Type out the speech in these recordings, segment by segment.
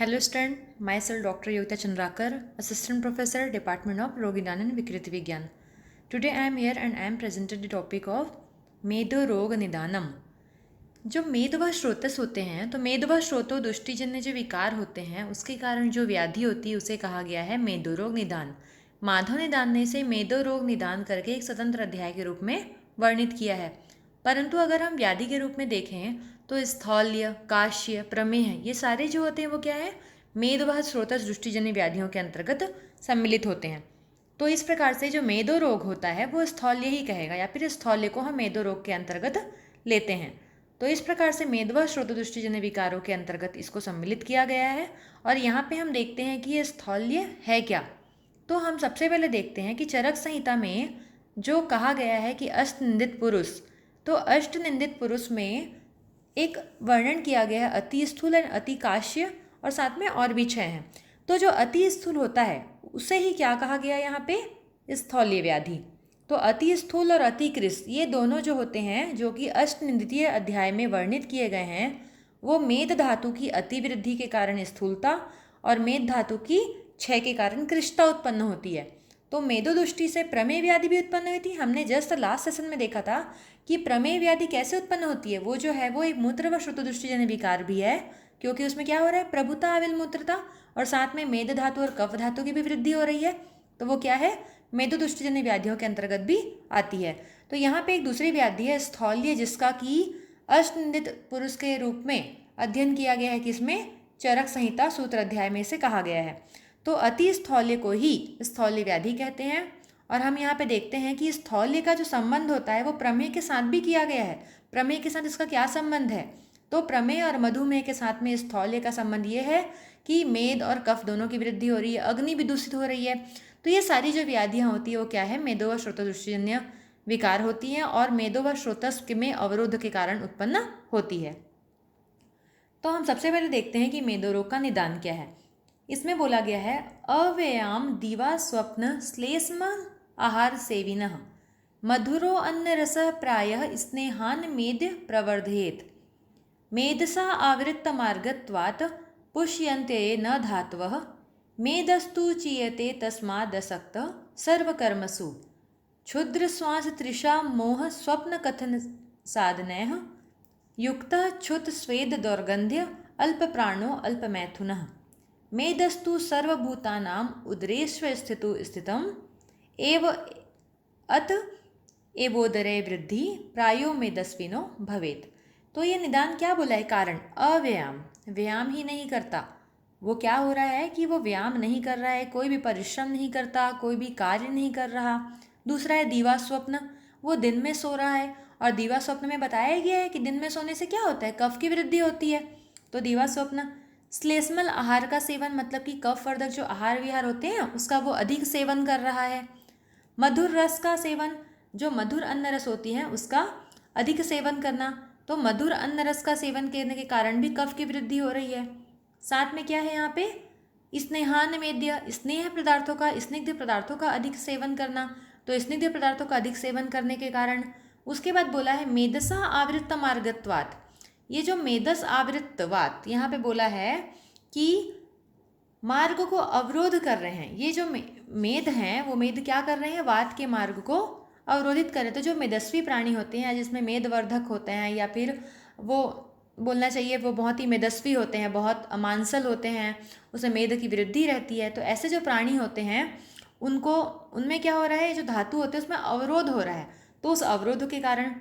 Hello student, myself Dr. Yogita Chandrakar, Assistant Professor, Department of Roginan and Vikriti Vigyan. Today I am here and I am presented the topic of मेदो रोग निदानम। जो मेद व श्रोतस होते हैं तो मेद व श्रोतो दुष्टिजन्य जो विकार होते हैं उसके कारण जो व्याधि होती है उसे कहा गया है मेदो रोग निदान। माधव निदान ने इसे मेदो रोग निदान करके एक स्वतंत्र अध्याय के रूप में वर्णित किया है। परंतु अगर हम व्याधि के रूप में देखें तो स्थौल्य, काश्य, प्रमेह ये सारे जो होते हैं वो क्या है, मेद व श्रोतस दुष्टिजन्य व्याधियों के अंतर्गत सम्मिलित होते हैं। तो इस प्रकार से जो मेदो रोग होता है वो स्थौल्य ही कहेगा या फिर स्थौल्य को हम मेदो रोग के अंतर्गत लेते हैं। तो इस प्रकार से मेद व श्रोत दुष्टिजन्य विकारों के अंतर्गत इसको सम्मिलित किया गया है। और यहाँ पे हम देखते हैं कि ये स्थौल्य है क्या। तो हम सबसे पहले देखते हैं कि चरक संहिता में जो कहा गया है कि अष्टनिंदित पुरुष, तो अष्टनिंदित पुरुष में एक वर्णन किया गया है अति स्थूल और अति काश्य और साथ में और भी 6 हैं। तो जो अति स्थूल होता है उसे ही क्या कहा गया यहाँ पे, स्थौल्य व्याधि। तो अति स्थूल और अति कृश ये दोनों जो होते हैं जो कि अष्टनिंदितीय अध्याय में वर्णित किए गए हैं वो मेद धातु की अति वृद्धि के कारण स्थूलता और मेद धातु की क्षय के कारण कृशता उत्पन्न होती है। तो मेदो दृष्टि से प्रमेय व्याधि भी उत्पन्न हुई थी। हमने जस्ट लास्ट सेशन में देखा था कि प्रमेय व्याधि कैसे उत्पन्न होती है। वो जो है वो एक मूत्र व श्रुत दृष्टिजन्य विकार भी है, क्योंकि उसमें क्या हो रहा है, प्रभुता अविल मूत्रता और साथ में मेद धातु और कफ धातु की भी वृद्धि हो रही है। तो वो क्या है, मेदो दृष्टिजन्य व्याधियों के अंतर्गत भी आती है। तो यहाँ पे एक दूसरी व्याधि है स्थौल्य, जिसका कि अष्टनिंदित पुरुष के रूप में अध्ययन किया गया है किसमें, चरक संहिता सूत्र अध्याय में से कहा गया है। तो अति स्थौल्य को ही स्थौल्य व्याधि कहते हैं। और हम यहाँ पे देखते हैं कि स्थौल्य का जो संबंध होता है वो प्रमेय के साथ भी किया गया है। प्रमेय के साथ इसका क्या संबंध है, तो प्रमेय और मधुमेह के साथ में स्थौल्य का संबंध ये है कि मेद और कफ दोनों की वृद्धि हो रही है, अग्नि भी दूषित हो रही है। तो ये सारी जो व्याधियाँ होती है वो क्या है, मेदो व श्रोतदुष्टिजन्य विकार होती हैं और मेदो व श्रोतस में अवरोध के कारण उत्पन्न होती है। तो हम सबसे पहले देखते हैं कि मेदो रोग का निदान क्या है। इसमें बोला गया है अव्ययाम दिवा स्वप्न श्लेष्म आहार सेविनः मधुरो अन्न रस प्रायः स्नेहान मेद प्रवर्धेत मेदसा आवृत्त मार्गत्वात् पुष्यन्ते न धातवः मेदस्तु चीयते तस्मादसक्त सर्वकर्मसु क्षुद्र श्वास तृषा मोह स्वप्न कथन साधनैः युक्तः क्षुत स्वेद दौर्गंध्य अल्प प्राणो अल्प मैथुनः मेदस्तु सर्वभूतानां उदरेष्व स्थितम् एव अत एवोदरे वृद्धि प्रायो मेदस्विनो भवेत। तो ये निदान क्या बोला है, कारण अव्यायाम, व्यायाम ही नहीं करता। वो क्या हो रहा है कि वो व्यायाम नहीं कर रहा है, कोई भी परिश्रम नहीं करता, कोई भी कार्य नहीं कर रहा। दूसरा है दीवा स्वप्न, वो दिन में सो रहा है। और दीवा स्वप्न में बताया गया है कि दिन में सोने से क्या होता है, कफ की वृद्धि होती है। तो दीवा स्वप्न। श्लेष्मल आहार का सेवन, मतलब कि कफ वर्धक जो आहार विहार होते हैं उसका वो अधिक सेवन कर रहा है। मधुर रस का सेवन, जो मधुर अन्न रस होती है उसका अधिक सेवन करना। तो मधुर अन्न रस का सेवन करने के कारण भी कफ की वृद्धि हो रही है। साथ में क्या है यहाँ पे, स्नेहान मेद्य, स्नेह पदार्थों का, स्निग्ध पदार्थों का अधिक सेवन करना। तो स्निग्ध पदार्थों का अधिक सेवन करने के कारण, उसके बाद बोला है मेदसा आवृत्त मार्गत्वात्। ये जो मेदस आवृत्तवात यहाँ पे बोला है कि मार्ग को अवरोध कर रहे हैं। ये जो मेद हैं वो मेद क्या कर रहे हैं, वात के मार्ग को अवरोधित कर रहे हैं। तो जो मेदस्वी प्राणी होते हैं जिसमें मेदवर्धक होते हैं या फिर वो बोलना चाहिए वो बहुत ही मेदस्वी होते हैं, बहुत अमांसल होते हैं, उसमें मेद की वृद्धि रहती है। तो ऐसे जो प्राणी होते हैं उनको, उनमें क्या हो रहा है, जो धातु होते हैं उसमें अवरोध हो रहा है। तो उस अवरोध के कारण,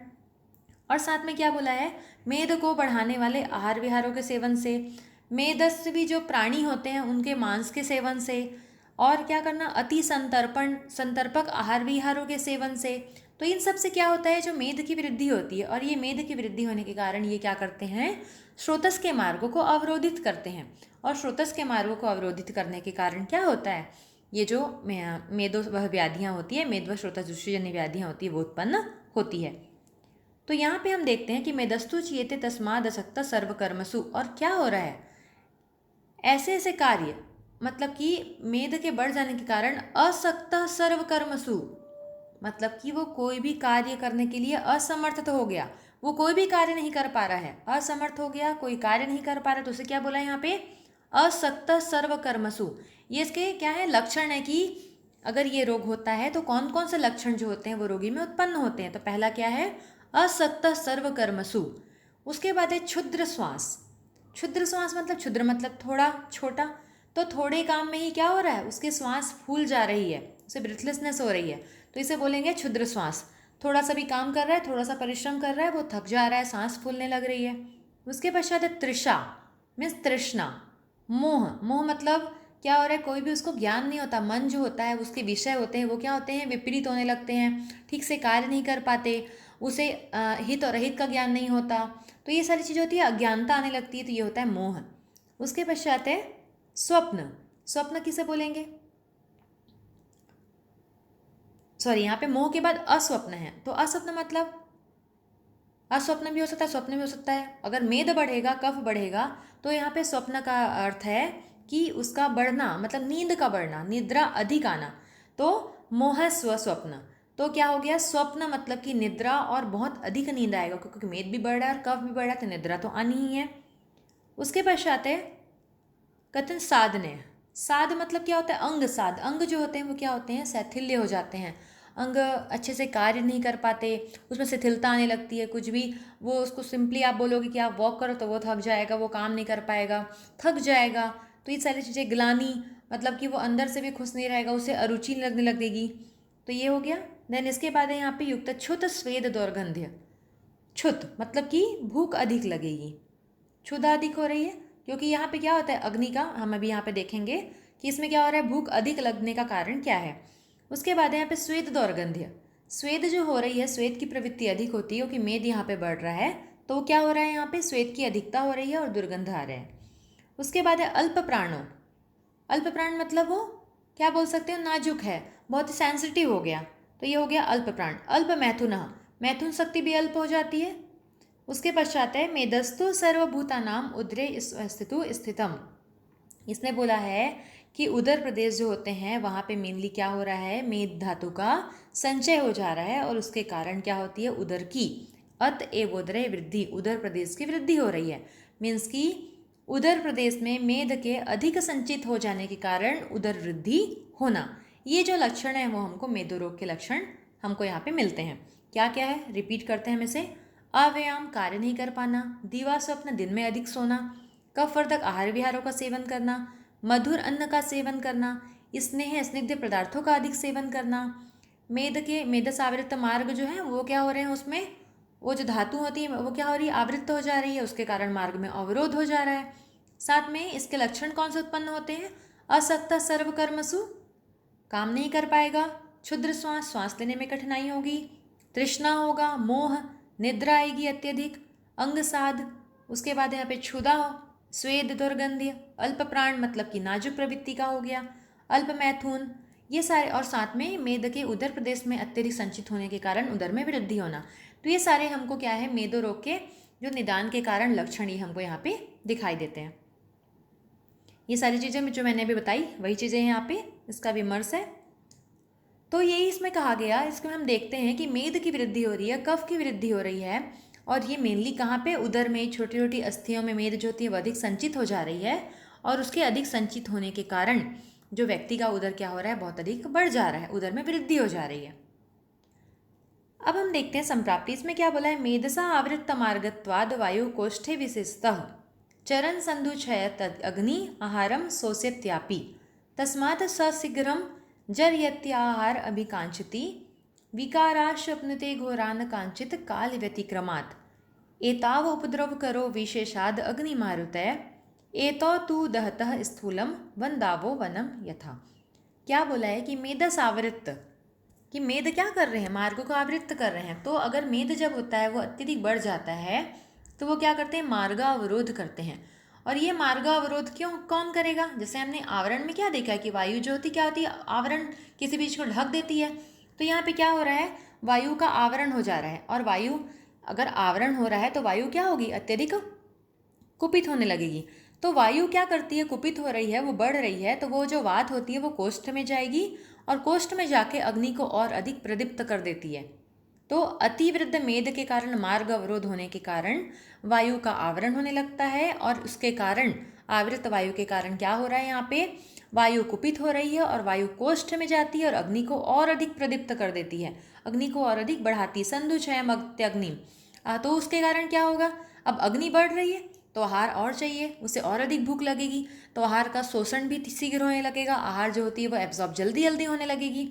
और साथ में क्या बोला है, मेद को बढ़ाने वाले आहार विहारों के सेवन से, मेदस्वी जो प्राणी होते हैं उनके मांस के सेवन से, और क्या करना, अति संतर्पक आहार विहारों के सेवन से। तो इन सब से क्या होता है, जो मेद की वृद्धि होती है। और ये मेद की वृद्धि होने के कारण ये क्या करते हैं, स्रोतस के मार्गों को अवरोधित करते हैं। और स्रोतस के मार्गों को अवरोधित करने के कारण क्या होता है, ये जो मेदो वह व्याधियाँ होती है, मेद व स्रोतस दुष्टिजन्य व्याधियाँ होती है वो उत्पन्न होती है। तो यहाँ पे हम देखते हैं कि मेदस्तु चीयते तस्माद असक्त सर्वकर्मसु। और क्या हो रहा है, ऐसे ऐसे कार्य, मतलब कि मेद के बढ़ जाने के कारण असक्त सर्वकर्मसु, मतलब कि वो कोई भी कार्य करने के लिए असमर्थ हो गया, वो कोई भी कार्य नहीं कर पा रहा है, असमर्थ हो गया, कोई कार्य नहीं कर पा रहा। तो उसे क्या बोला यहाँ पे, असक्त सर्वकर्मसु। ये इसके क्या है लक्षण है कि अगर ये रोग होता है तो कौन कौन से लक्षण जो होते हैं वो रोगी में उत्पन्न होते हैं। तो पहला क्या है, असक्त सर्वकर्मसु। उसके बाद है क्षुद्र श्वास। क्षुद्र श्वास मतलब क्षुद्र मतलब थोड़ा, छोटा। तो थोड़े काम में ही क्या हो रहा है, उसके श्वास फूल जा रही है, उसे ब्रीथलेसनेस हो रही है, तो इसे बोलेंगे क्षुद्र श्वास। थोड़ा सा भी काम कर रहा है, थोड़ा सा परिश्रम कर रहा है, वो थक जा रहा है, सांस फूलने लग रही है। उसके पश्चात है तृषा, मीन्स तृष्णा। मोह, मोह मतलब क्या हो रहा है, कोई भी उसको ज्ञान नहीं होता। मन जो होता है, उसके विषय होते हैं वो क्या होते हैं, विपरीत होने लगते हैं, ठीक से कार्य नहीं कर पाते, उसे हित और अहित का ज्ञान नहीं होता। तो ये सारी चीज़ें होती है, अज्ञानता आने लगती है, तो ये होता है मोह। उसके पश्चात है स्वप्न। स्वप्न किसे बोलेंगे, सॉरी, यहाँ पे मोह के बाद अस्वप्न है। तो अस्वप्न मतलब अस्वप्न भी हो सकता है, स्वप्न भी हो सकता है। अगर मेद बढ़ेगा, कफ बढ़ेगा, तो यहाँ पे स्वप्न का अर्थ है कि उसका बढ़ना, मतलब नींद का बढ़ना, निद्रा अधिक आना। तो मोह स्व स्वप्न, तो क्या हो गया, स्वप्न मतलब कि निद्रा और बहुत अधिक नींद आएगा, क्योंकि मेद भी बढ़ रहा है और कफ भी बढ़ रहा है, तो निद्रा तो आनी ही है। उसके पश्चात है कथन साधने। साध मतलब क्या होता है, अंग साध। अंग जो होते हैं वो क्या होते हैं, शैथिल्य हो जाते हैं, अंग अच्छे से कार्य नहीं कर पाते, उसमें शिथिलता आने लगती है। कुछ भी वो उसको सिंपली आप बोलोगे कि आप वॉक करो तो वो थक जाएगा, वो काम नहीं कर पाएगा, थक जाएगा। तो ये सारी चीज़ें, ग्लानी मतलब कि वो अंदर से भी खुश नहीं रहेगा, उसे अरुचि लगने लगेगी। तो ये हो गया। देन इसके बाद है यहाँ पे युक्त क्षुत स्वेद दौर्गंध्य। क्षुत मतलब कि भूख अधिक लगेगी, क्षुधा अधिक हो रही है, क्योंकि यहाँ पे क्या होता है, अग्नि का हम अभी यहाँ पे देखेंगे कि इसमें क्या हो रहा है, भूख अधिक लगने का कारण क्या है। उसके बाद यहाँ पे स्वेद दौर्गंध्य। स्वेद जो हो रही है, स्वेद की प्रवृत्ति अधिक होती है, क्योंकि मेद यहाँ पे बढ़ रहा है, तो क्या हो रहा है, यहाँ पे स्वेद की अधिकता हो रही है और दुर्गंध आ रहे हैं। उसके बाद है अल्प प्राणो। अल्प प्राण मतलब वो क्या बोल सकते हो, नाजुक है, बहुत ही सेंसिटिव हो गया, तो ये हो गया अल्प प्राण। अल्प मैथुन, मैथुन शक्ति भी अल्प हो जाती है। उसके पश्चात है मेदस्तु सर्वभूतानाम उदरे स्थितु स्थितम। इसने बोला है कि उदर प्रदेश जो होते हैं वहाँ पे मेनली क्या हो रहा है, मेद धातु का संचय हो जा रहा है, और उसके कारण क्या होती है, उदर की अत एव उदरे वृद्धि, उदर प्रदेश की वृद्धि हो रही है। मीन्स कि उदर प्रदेश में मेद के अधिक संचित हो जाने के कारण उदर वृद्धि होना। ये जो लक्षण है वो हमको मेदो रोग के लक्षण हमको यहाँ पे मिलते हैं। क्या क्या है, रिपीट करते हैं हम इसे। अव्यायाम, कार्य नहीं कर पाना, दीवा स्वप्न, दिन में अधिक सोना, कफवर्धक आहार विहारों का सेवन करना, मधुर अन्न का सेवन करना, स्नेह स्निग्ध पदार्थों का अधिक सेवन करना, मेदस आवृत्त मार्ग जो है वो क्या हो रहे हैं, उसमें वो जो धातु होती है वो क्या हो रही है, आवृत्त हो जा रही है, उसके कारण मार्ग में अवरोध हो जा रहा है। साथ में इसके लक्षण कौन से उत्पन्न होते हैं, असक्ता सर्वकर्मसु, काम नहीं कर पाएगा, क्षुद्र श्वास, श्वास लेने में कठिनाई होगी, तृष्णा होगा, मोह, निद्रा आएगी अत्यधिक, अंग साध। उसके बाद यहाँ पे क्षुधा, स्वेद दुर्गंध्य, अल्प प्राण मतलब कि नाजुक प्रवृत्ति का हो गया, अल्प मैथुन, ये सारे, और साथ में मेद के उदर प्रदेश में अत्यधिक संचित होने के कारण उदर में वृद्धि होना। तो ये सारे हमको क्या है, मेदो रोग के जो निदान के कारण लक्षण ही हमको यहाँ पे दिखाई देते हैं। ये सारी चीज़ें जो मैंने अभी बताई वही चीज़ें यहाँ पे इसका विमर्श है। तो यही इसमें कहा गया, इसमें हम देखते हैं कि मेद की वृद्धि हो रही है, कफ की वृद्धि हो रही है, और ये मेनली कहाँ पे, उदर में छोटी छोटी अस्थियों में मेद जो होती है वो अधिक संचित हो जा रही है, और उसके अधिक संचित होने के कारण जो व्यक्ति का उदर क्या हो रहा है, बहुत अधिक बढ़ जा रहा है, उदर में वृद्धि हो जा रही है। अब हम देखते हैं संप्राप्ति, इसमें क्या बोला है, मेदसा आवृत्त मार्गत्वाद वायु कोष्ठे विशिष्टः चरण संधु क्षय तद अग्नि आहारम सोस्यत्यापि तस्मात् सशीघ्रम जरयत्याहार अभिकांक्षति विकाराश्वप्नुते घोरान कांचित काल व्यतिक्रमात् एताव उपद्रव करो विशेषाद अग्निमारुतय एतो तु दहतः स्थूलम वंदावो वनम यथा। क्या बोला है कि मेदस आवृत्त, कि मेद क्या कर रहे हैं, मार्ग को आवृत्त कर रहे हैं। तो अगर मेद जब होता है वो अत्यधिक बढ़ जाता है तो वो क्या करते हैं, मार्ग अवरोध करते हैं। और ये मार्ग अवरोध क्यों, कौन करेगा, जैसे हमने आवरण में क्या देखा है कि वायु जो होती क्या होती है, आवरण किसी चीज को ढक देती है। तो यहाँ पे क्या हो रहा है, वायु का आवरण हो जा रहा है, और वायु अगर आवरण हो रहा है तो वायु क्या होगी, अत्यधिक कुपित होने लगेगी। तो वायु क्या करती है, कुपित हो रही है, वो बढ़ रही है, तो वो जो वात होती है वो कोष्ठ में जाएगी, और कोष्ठ में जाके अग्नि को और अधिक प्रदीप्त कर देती है। तो अतिवृद्ध मेद के कारण मार्ग अवरोध होने के कारण वायु का आवरण होने लगता है, और उसके कारण आवृत वायु के कारण क्या हो रहा है, यहाँ पे वायु कुपित हो रही है और वायु कोष्ठ में जाती है और अग्नि को और अधिक प्रदीप्त कर देती है, अग्नि को और अधिक बढ़ाती है। संधु क्षयम अग्नि। तो उसके कारण क्या होगा, अब अग्नि बढ़ रही है तो आहार और चाहिए, उसे और अधिक भूख लगेगी, तो आहार का शोषण भी शीघ्र होने लगेगा, आहार जो होती है वो एब्जॉर्ब जल्दी जल्दी होने लगेगी।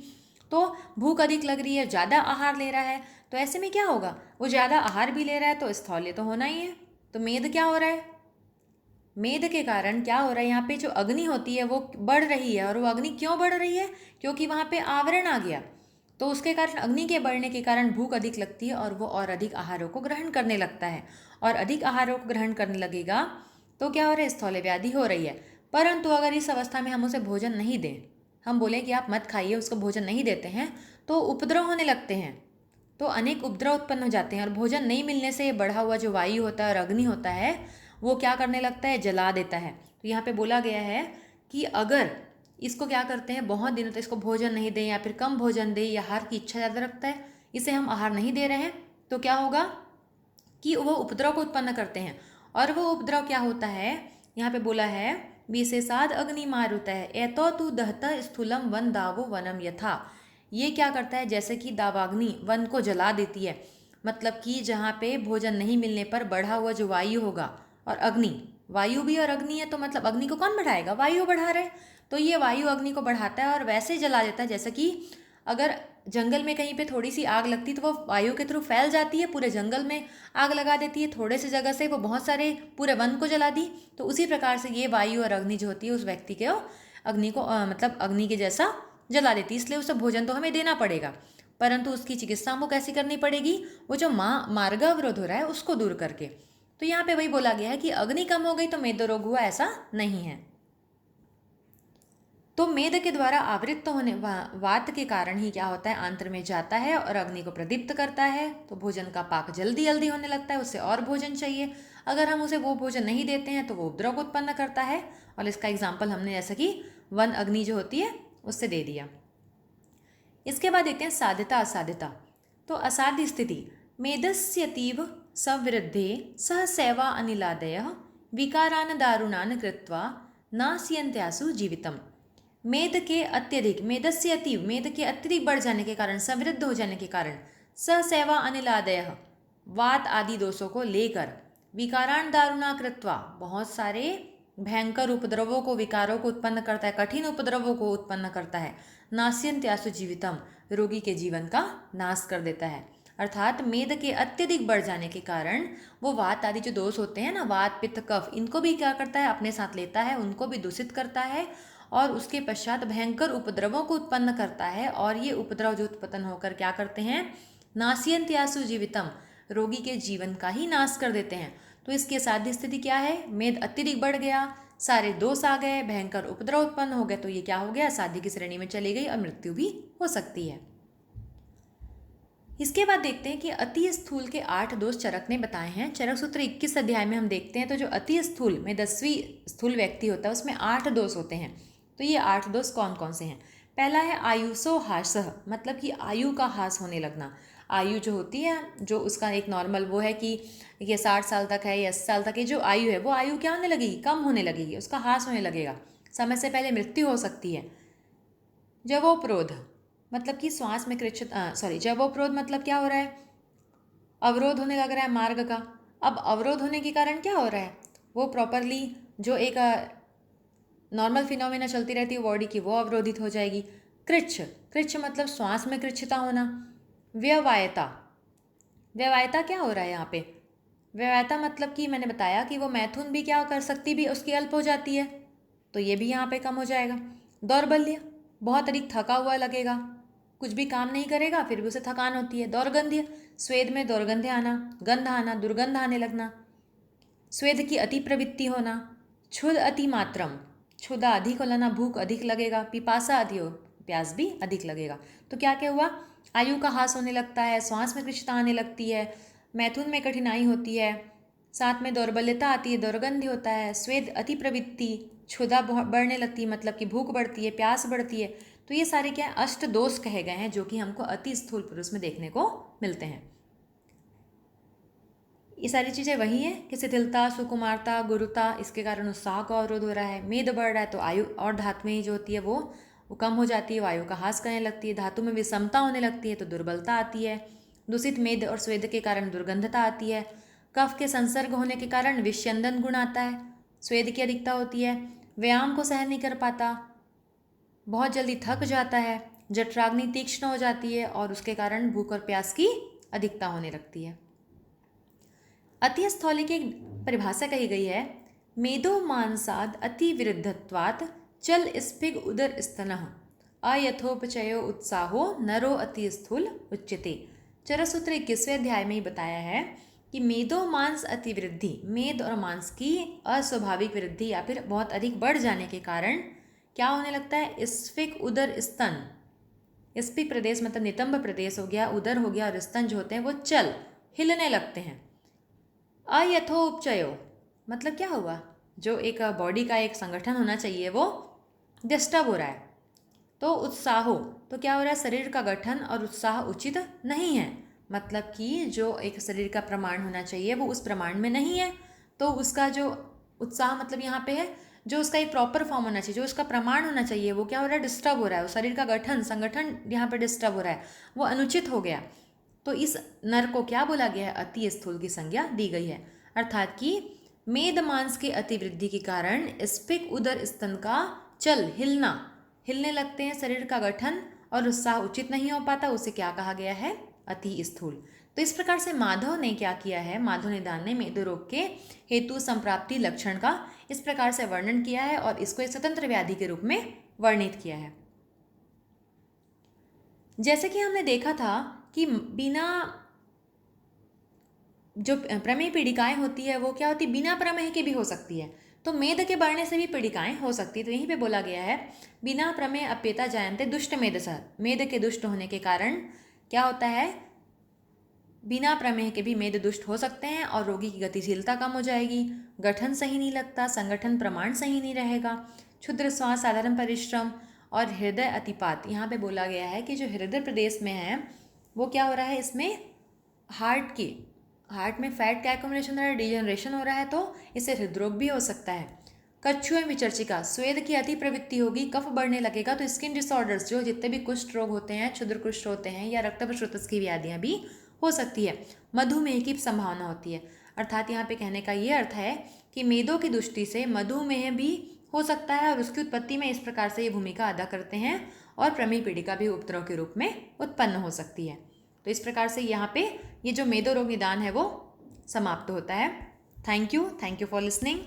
तो भूख अधिक लग रही है, ज़्यादा आहार ले रहा है, तो ऐसे में क्या होगा, वो ज़्यादा आहार भी ले रहा है तो स्थौल्य तो होना ही है। तो मेद क्या हो रहा है, मेद के कारण क्या हो रहा है, यहाँ पे जो अग्नि होती है वो बढ़ रही है, और वो अग्नि क्यों बढ़ रही है, क्योंकि वहाँ पे आवरण आ गया, तो उसके कारण अग्नि के बढ़ने के कारण भूख अधिक लगती है और वो और अधिक आहारों को ग्रहण करने लगता है, और अधिक आहारों को ग्रहण करने लगेगा तो क्या हो रहा है, स्थौल्य व्याधि हो रही है। परंतु अगर इस अवस्था में हम उसे भोजन नहीं दें, हम बोलें कि आप मत खाइए, उसको भोजन नहीं देते हैं, तो उपद्रव होने लगते हैं, तो अनेक उपद्रव उत्पन्न हो जाते हैं, और भोजन नहीं मिलने से बढ़ा हुआ जो वायु होता है और अग्नि होता है वो क्या करने लगता है, जला देता है। तो यहाँ पे बोला गया है कि अगर इसको क्या करते हैं, बहुत दिनों तक इसको भोजन नहीं दें या फिर कम भोजन दें, या आहार की इच्छा ज़्यादा रखता है, इसे हम आहार नहीं दे रहे हैं, तो क्या होगा कि वो उपद्रव को उत्पन्न करते हैं। और वो उपद्रव क्या होता है, यहाँ पे बोला है विशेषाद अग्नि मारुत है एतो तू दहता स्थूलम वन दावो वनम यथा। ये क्या करता है, जैसे कि दावाग्नि वन को जला देती है, मतलब कि जहाँ पे भोजन नहीं मिलने पर बढ़ा हुआ जो वायु होगा, और अग्नि, वायु भी और अग्नि है, तो मतलब अग्नि को कौन बढ़ाएगा, वायु बढ़ा रहे, तो ये वायु अग्नि को बढ़ाता है और वैसे जला देता है, जैसे कि अगर जंगल में कहीं पे थोड़ी सी आग लगती तो वो वायु के थ्रू फैल जाती है, पूरे जंगल में आग लगा देती है, थोड़े से जगह से वो बहुत सारे पूरे वन को जला दी। तो उसी प्रकार से ये वायु और अग्नि जो होती है उस व्यक्ति के अग्नि को मतलब अग्नि के जैसा जला देती है, इसलिए उसे भोजन तो हमें देना पड़ेगा, परंतु उसकी चिकित्सा हमको कैसी करनी पड़ेगी, वो जो मार्ग अवरोध हो रहा है उसको दूर करके। तो यहाँ पे वही बोला गया है कि अग्नि कम हो गई तो मेद रोग हुआ, ऐसा नहीं है। तो मेद के द्वारा आवृत्त होने वात के कारण ही क्या होता है, आंत्र में जाता है और अग्नि को प्रदीप्त करता है, तो भोजन का पाक जल्दी जल्दी होने लगता है, उससे और भोजन चाहिए। अगर हम उसे वो भोजन नहीं देते हैं तो वो उपद्रव को उत्पन्न करता है, और इसका एग्जाम्पल हमने जैसा कि वन अग्नि जो होती है उससे दे दिया। इसके बाद देखते हैं साध्यता असाध्यता। तो असाध्य स्थिति, मेदस्यतीव संवृद्धे सह सेवा अनिलादय विकारान दारुणान कृत्वा नास्यन्त्यासु जीवितम। मेद के अत्यधिक, मेदस्य अतीव, मेद के अत्यधिक बढ़ जाने के कारण, समृद्ध हो जाने के कारण, ससेवा अनिलादय वात आदि दोषों को लेकर, विकारान दारुणा कृत्वा बहुत सारे भयंकर उपद्रवों को, विकारों को उत्पन्न करता है, कठिन उपद्रवों को उत्पन्न करता है, नास्यन्त्यासु जीवितम, रोगी के जीवन का नाश कर देता है। अर्थात मेद के अत्यधिक बढ़ जाने के कारण वो वात आदि जो दोष होते हैं ना, वात पित्त कफ, इनको भी क्या करता है, अपने साथ लेता है, उनको भी दूषित करता है, और उसके पश्चात भयंकर उपद्रवों को उत्पन्न करता है, और ये उपद्रव जो उत्पन्न होकर क्या करते हैं, नास्यन्त्यासु जीवितम, रोगी के जीवन का ही नाश कर देते हैं। तो इसकी साध्य स्थिति क्या है, मेद अत्यधिक बढ़ गया, सारे दोष आ गए, भयंकर उपद्रव उत्पन्न हो गए, तो ये क्या हो गया, साध्य की श्रेणी में चली गई और मृत्यु भी हो सकती है। इसके बाद देखते हैं कि अति स्थूल के 8 दोष चरक ने बताए हैं। चरक सूत्र 21 अध्याय में हम देखते हैं, तो जो अति स्थूल में 10वीं स्थूल व्यक्ति होता है उसमें 8 दोष होते हैं। तो ये 8 दोष कौन कौन से हैं। पहला है आयुषो हासः, मतलब कि आयु का हास होने लगना। आयु जो होती है, जो उसका एक नॉर्मल वो है कि ये 60 साल तक है या 80 साल तक, ये जो आयु है वो आयु क्या होने लगेगी, कम होने लगेगी, उसका हास होने लगेगा, समय से पहले मृत्यु हो सकती है। जवोपरोध, मतलब कि श्वास में जवोपरोध मतलब क्या हो रहा है, अवरोध होने लग रहा है मार्ग का। अब अवरोध होने के कारण क्या हो रहा है, वो प्रॉपरली जो एक नॉर्मल फिनोमेना चलती रहती है बॉडी की, वो अवरोधित हो जाएगी। कृच्छ, कृच्छ मतलब श्वास में कृच्छता होना। व्यवायता, व्यवायता क्या हो रहा है यहाँ पे, व्यवायता मतलब कि मैंने बताया कि वो मैथुन भी क्या कर सकती, भी उसकी अल्प हो जाती है, तो ये भी यहाँ पे कम हो जाएगा। दौर्बल्य, बहुत अधिक थका हुआ लगेगा, कुछ भी काम नहीं करेगा फिर भी उसे थकान होती है। दौर्गंध्य, स्वेद में दौर्गंध आना, गंध आना, दुर्गंध आने लगना। स्वेद की अति प्रवृत्ति होना। क्षुध अति मात्रम, क्षुधा अधिक हो लेना, भूख अधिक लगेगा। पिपासा अधिक हो, प्यास भी अधिक लगेगा। तो क्या क्या हुआ, आयु का ह्रास होने लगता है, श्वास में कृच्छता आने लगती है, मैथुन में कठिनाई होती है, साथ में दौर्बल्यता आती है, दौर्गंध्य होता है, स्वेद अति प्रवृत्ति, क्षुधा बढ़ने लगती है, मतलब कि भूख बढ़ती है, प्यास बढ़ती है। तो ये सारे क्या अष्ट दोष कहे गए हैं जो कि हमको अति स्थूल पुरुष में देखने को मिलते हैं। ये सारी चीज़ें वही हैं कि शिथिलता, सुकुमारता, गुरुता, इसके कारण उत्साह का अवरोध हो रहा है। मेद बढ़ रहा है तो आयु और धात्मेय जो होती है वो कम हो जाती है, वायु का ह्रास करने लगती है। धातु में विषमता होने लगती है तो दुर्बलता आती है। दूषित मेद और स्वेद के कारण दुर्गंधता आती है। कफ के संसर्ग होने के कारण विष्यंदन गुण आता है। स्वेद की अधिकता होती है। व्यायाम को सहन नहीं कर पाता, बहुत जल्दी थक जाता है। जठराग्नि तीक्ष्ण हो जाती है और उसके कारण भूख और प्यास की अधिकता होने लगती है। अति स्थौल्य की परिभाषा कही गई है, मेदो मांसाद अति विरुद्धत्वात् चल स्फिग उदर स्तनः अयथोपचयो उत्साहो नरो अति स्थूल उच्यते। चरसूत्र 21वें अध्याय में ही बताया है कि मेदो मांस अति वृद्धि, मेद और मांस की अस्वाभाविक वृद्धि या फिर बहुत अधिक बढ़ जाने के कारण क्या होने लगता है, स्फिग उदर स्तन। स्फिग प्रदेश मतलब नितंब प्रदेश हो गया, उदर हो गया और स्तन जो होते हैं वो चल हिलने लगते हैं। अयथोपचयो मतलब क्या हुआ, जो एक बॉडी का एक संगठन होना चाहिए वो डिस्टर्ब हो रहा है। तो उत्साहो तो क्या हो रहा है, शरीर का गठन और उत्साह उचित नहीं है, मतलब कि जो एक शरीर का प्रमाण होना चाहिए वो उस प्रमाण में नहीं है। तो उसका जो उत्साह मतलब यहाँ पे है, जो उसका एक प्रॉपर फॉर्म होना चाहिए, जो उसका प्रमाण होना चाहिए वो क्या हो रहा है, डिस्टर्ब हो रहा है। वो शरीर का गठन संगठन यहाँ पे डिस्टर्ब हो रहा है, वो अनुचित हो गया। तो इस नर को क्या बोला गया है, अति स्थूल की संज्ञा दी गई है। अर्थात कि मेद मांस के अतिवृद्धि के कारण स्फिग उदर स्तन का चल हिलने लगते हैं, शरीर का गठन और उत्साह उचित नहीं हो पाता, उसे क्या कहा गया है, अति स्थूल। तो इस प्रकार से माधव ने क्या किया है, माधव निदान ने मेदो रोग के हेतु संप्राप्ति लक्षण का इस प्रकार से वर्णन किया है और इसको एक स्वतंत्र व्याधि के रूप में वर्णित किया है। जैसे कि हमने देखा था कि बिना जो प्रमेय पीड़िकाएं होती है वो क्या होती है, बिना प्रमेय के भी हो सकती है। तो मेद के बढ़ने से भी पीड़िकाएं हो सकती है। तो यहीं पे बोला गया है, बिना प्रमेय अप्यता जायन्ते दुष्ट मेद सह। मेद के दुष्ट होने के कारण क्या होता है, बिना प्रमेय के भी मेद दुष्ट हो सकते हैं और रोगी की गतिशीलता कम हो जाएगी, गठन सही नहीं लगता, संगठन प्रमाण सही नहीं रहेगा, क्षुद्र श्वास, साधारण परिश्रम और हृदय अतिपात। यहाँ पे बोला गया है कि जो हृदय प्रदेश में है वो क्या हो रहा है, इसमें हार्ट में फैट का एक्युमुलेशन हो रहा है, डिजनरेशन हो रहा है, तो इससे हृदरोग भी हो सकता है। कच्छू एवं विचर्चिका, स्वेद की अति प्रवृत्ति होगी, कफ बढ़ने लगेगा तो स्किन डिसऑर्डर्स, जो जितने भी कुष्ठ रोग होते हैं, क्षुद्र कुष्ठ होते हैं या रक्त प्रशोथस की व्याधियाँ भी हो सकती है। मधुमेह की संभावना होती है। अर्थात यहाँ पे कहने का ये अर्थ है कि मेदों की दृष्टि से मधुमेह भी हो सकता है और उसकी उत्पत्ति में इस प्रकार से ये भूमिका अदा करते हैं और प्रमेय पीड़िका भी उपद्रव के रूप में उत्पन्न हो सकती है। तो इस प्रकार से यहाँ पे ये जो मेदो रोग निदान है वो समाप्त होता है। Thank you for listening.